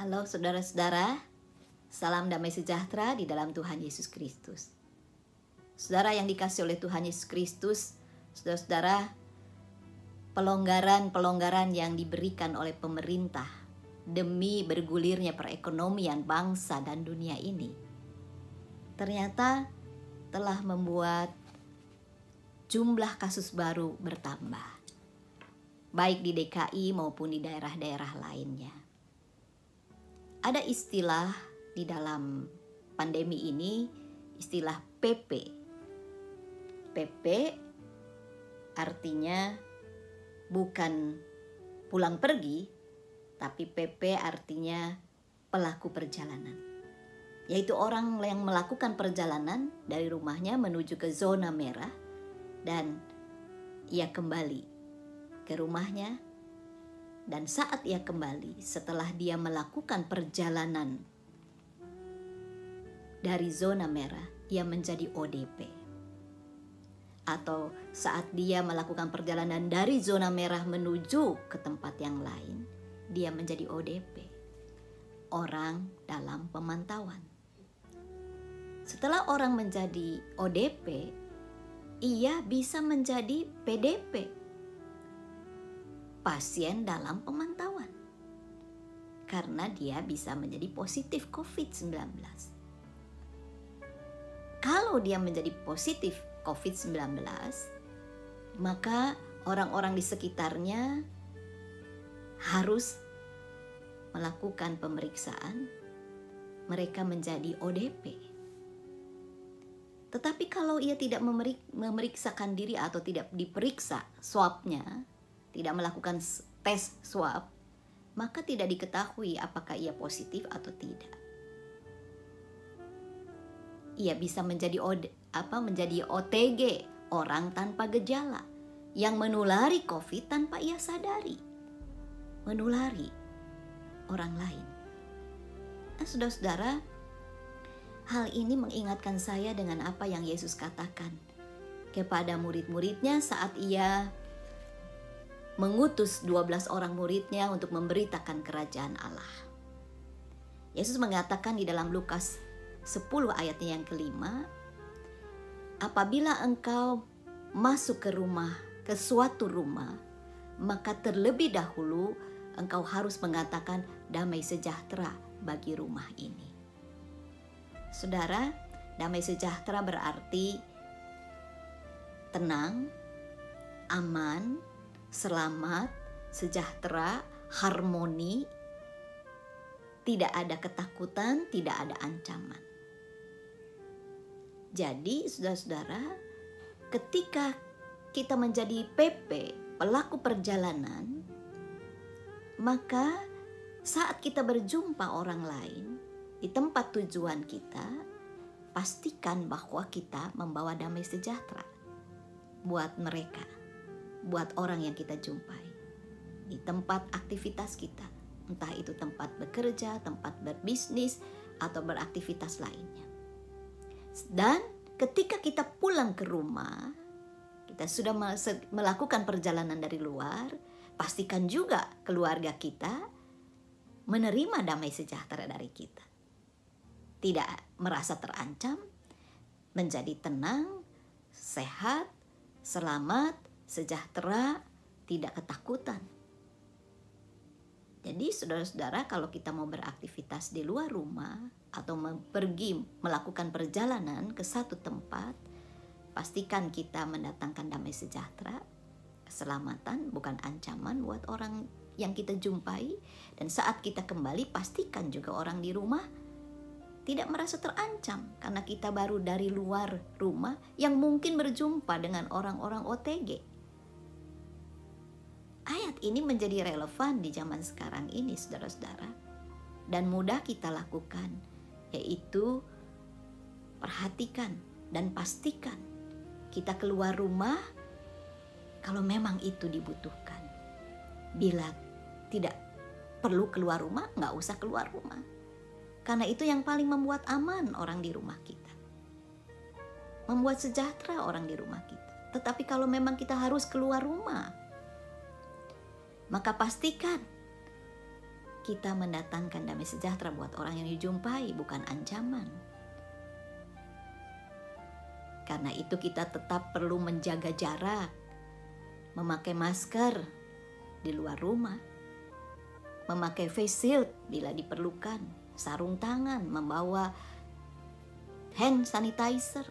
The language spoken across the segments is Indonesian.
Halo saudara-saudara, salam damai sejahtera di dalam Tuhan Yesus Kristus. Saudara yang dikasihi oleh Tuhan Yesus Kristus, saudara-saudara, pelonggaran-pelonggaran yang diberikan oleh pemerintah demi bergulirnya perekonomian bangsa dan dunia ini ternyata telah membuat jumlah kasus baru bertambah, baik di DKI maupun di daerah-daerah lainnya. Ada istilah di dalam pandemi ini, istilah PP. PP artinya bukan pulang pergi, tapi PP artinya pelaku perjalanan. Yaitu orang yang melakukan perjalanan dari rumahnya menuju ke zona merah dan ia kembali ke rumahnya. Dan saat ia kembali, setelah dia melakukan perjalanan dari zona merah, ia menjadi ODP. Atau saat dia melakukan perjalanan dari zona merah menuju ke tempat yang lain, dia menjadi ODP, orang dalam pemantauan. Setelah orang menjadi ODP, ia bisa menjadi PDP, pasien dalam pemantauan, karena dia bisa menjadi positif COVID-19. Kalau dia menjadi positif COVID-19, maka orang-orang di sekitarnya harus melakukan pemeriksaan, mereka menjadi ODP. Tetapi kalau ia tidak memeriksakan diri atau tidak diperiksa swabnya, tidak melakukan tes swab, maka tidak diketahui apakah ia positif atau tidak. Ia bisa menjadi OTG, orang tanpa gejala, yang menulari COVID tanpa ia sadari, menulari orang lain. Nah, saudara-saudara, hal ini mengingatkan saya dengan apa yang Yesus katakan kepada murid-muridnya saat ia mengutus 12 orang muridnya untuk memberitakan kerajaan Allah. Yesus mengatakan di dalam Lukas 10 ayatnya yang kelima, apabila engkau masuk ke suatu rumah, maka terlebih dahulu engkau harus mengatakan damai sejahtera bagi rumah ini. Saudara, damai sejahtera berarti tenang, aman, selamat, sejahtera, harmoni, tidak ada ketakutan, tidak ada ancaman. Jadi saudara-saudara, ketika kita menjadi PP, pelaku perjalanan, maka saat kita berjumpa orang lain di tempat tujuan kita, pastikan bahwa kita membawa damai sejahtera buat mereka, buat orang yang kita jumpai di tempat aktivitas kita, entah itu tempat bekerja, tempat berbisnis, atau beraktivitas lainnya. Dan ketika kita pulang ke rumah, kita sudah melakukan perjalanan dari luar, pastikan juga keluarga kita menerima damai sejahtera dari kita. Tidak merasa terancam, menjadi tenang, sehat, selamat, sejahtera, tidak ketakutan. Jadi saudara-saudara, kalau kita mau beraktivitas di luar rumah atau pergi melakukan perjalanan ke satu tempat, pastikan kita mendatangkan damai sejahtera, keselamatan, bukan ancaman buat orang yang kita jumpai. Dan saat kita kembali, pastikan juga orang di rumah tidak merasa terancam karena kita baru dari luar rumah yang mungkin berjumpa dengan orang-orang OTG. Ayat ini menjadi relevan di zaman sekarang ini, saudara-saudara, dan mudah kita lakukan, yaitu perhatikan dan pastikan kita keluar rumah kalau memang itu dibutuhkan. Bila tidak perlu keluar rumah, nggak usah keluar rumah, karena itu yang paling membuat aman orang di rumah kita, membuat sejahtera orang di rumah kita. Tetapi kalau memang kita harus keluar rumah, maka pastikan kita mendatangkan damai sejahtera buat orang yang dijumpai, bukan ancaman. Karena itu kita tetap perlu menjaga jarak, memakai masker di luar rumah, memakai face shield bila diperlukan, sarung tangan, membawa hand sanitizer,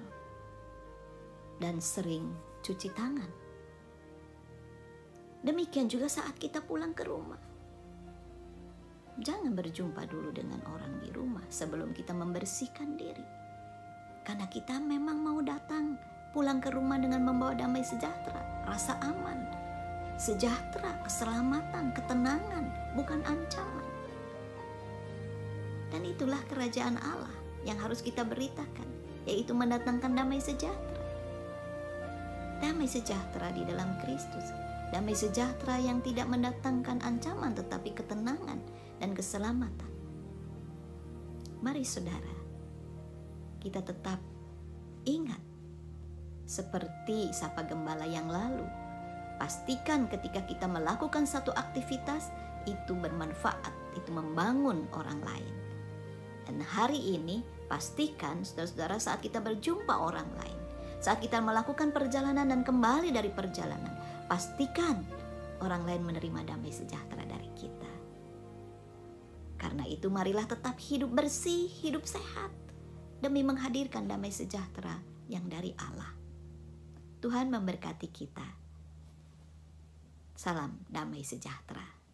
dan sering cuci tangan. Demikian juga saat kita pulang ke rumah. Jangan berjumpa dulu dengan orang di rumah sebelum kita membersihkan diri. Karena kita memang mau datang pulang ke rumah dengan membawa damai sejahtera, rasa aman, sejahtera, keselamatan, ketenangan, bukan ancaman. Dan itulah kerajaan Allah yang harus kita beritakan, yaitu mendatangkan damai sejahtera. Damai sejahtera di dalam Kristus, damai sejahtera yang tidak mendatangkan ancaman tetapi ketenangan dan keselamatan. Mari saudara, kita tetap ingat seperti sapa gembala yang lalu. Pastikan ketika kita melakukan satu aktivitas itu bermanfaat, itu membangun orang lain. Dan hari ini pastikan saudara-saudara saat kita berjumpa orang lain, saat kita melakukan perjalanan dan kembali dari perjalanan, pastikan orang lain menerima damai sejahtera dari kita. Karena itu marilah tetap hidup bersih, hidup sehat, demi menghadirkan damai sejahtera yang dari Allah. Tuhan memberkati kita. Salam damai sejahtera.